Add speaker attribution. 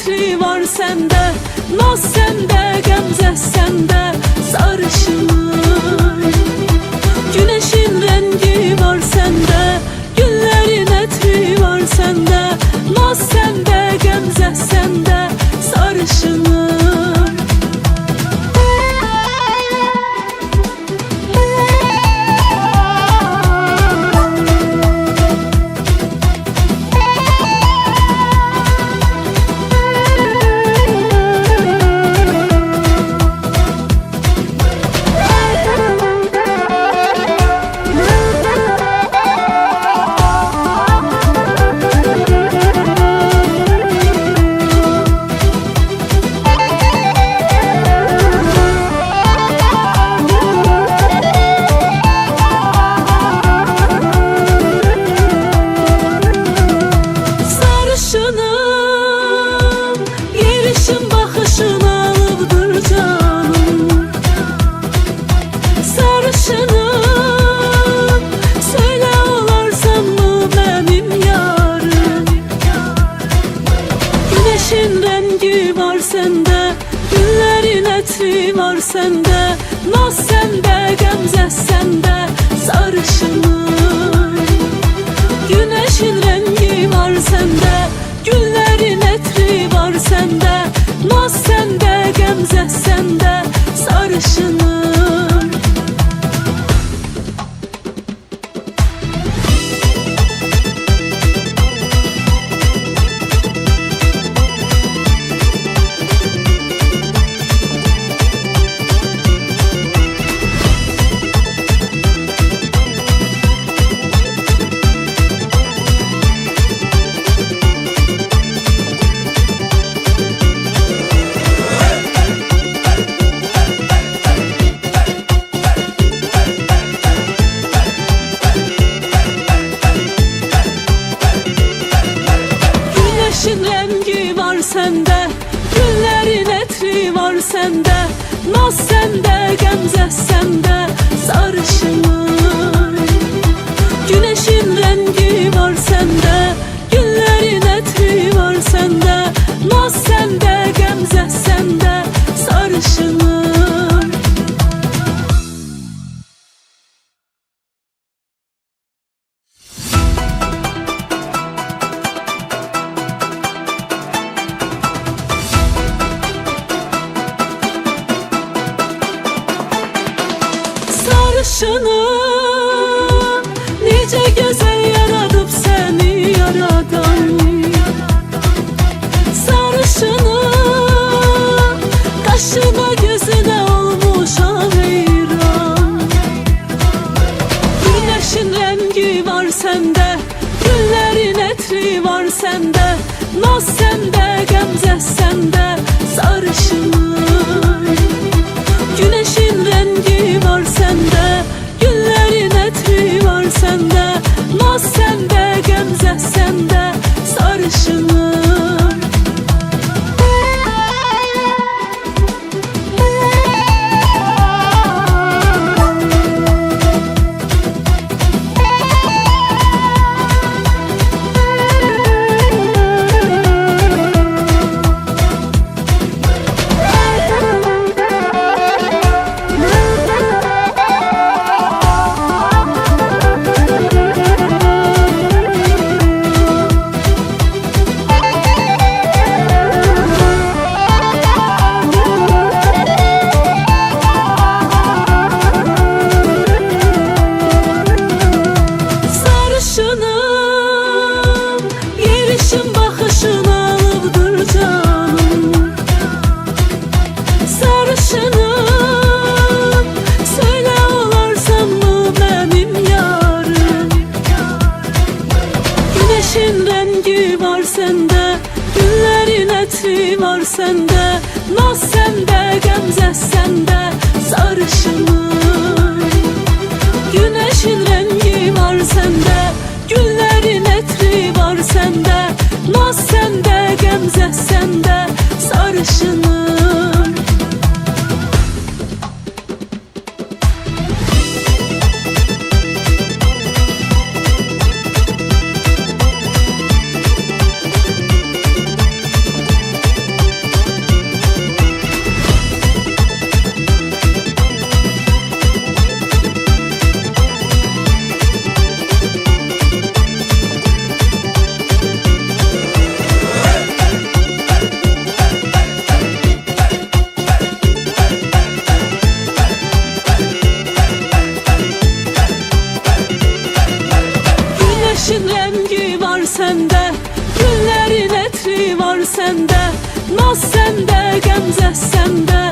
Speaker 1: ətri var səndə, naz səndə, qəmzə səndə, sarışınım. Güneşin rəngi var səndə, güllərin ətri var səndə, naz səndə, qəmzə səndə, sarışınım. Yerişin baxışın alıbdır canım, sarışınım. Söylə olarsanmı mənim yarım? Güneşin rəngi var səndə, güllərin ətri var səndə, naz səndə, qəmzə səndə, sarışınım. Güneşin rəngi var səndə, güllərin ətri var səndə, naz səndə, qəmzə səndə, sarışınım. Güneşin rəngi var səndə, güllərin ətri var səndə, naz səndə, qəmzə səndə, sarışınım. Güneşin rəngi var səndə, güllərin ətri var səndə, naz səndə, qəmzə səndə, sarışınım. Sarışınım, necə gözəl yaradıb səni yaradan. Sarışınım, qaşına gözünə olmuşam heyran. Güneşin rəngi var səndə, güllərin ətri var səndə, naz səndə, qəmzə səndə, sarışınım. Güneşin rəngi var səndə, güllərin ətri var səndə, naz səndə, qəmzə səndə, sarışınım. Yerişin baxışın alıbdır canım, sarışınım. Söylə olarsanmı mənim yarım? Güneşin rəngi var səndə, güllərin ətri var səndə, naz səndə, qəmzə səndə, sarışınım. Güneşin rəngi var səndə, güllərin ətri var səndə, naz səndə, qəmzə səndə, sarışınım. səndə, naz səndə, qəmzə səndə.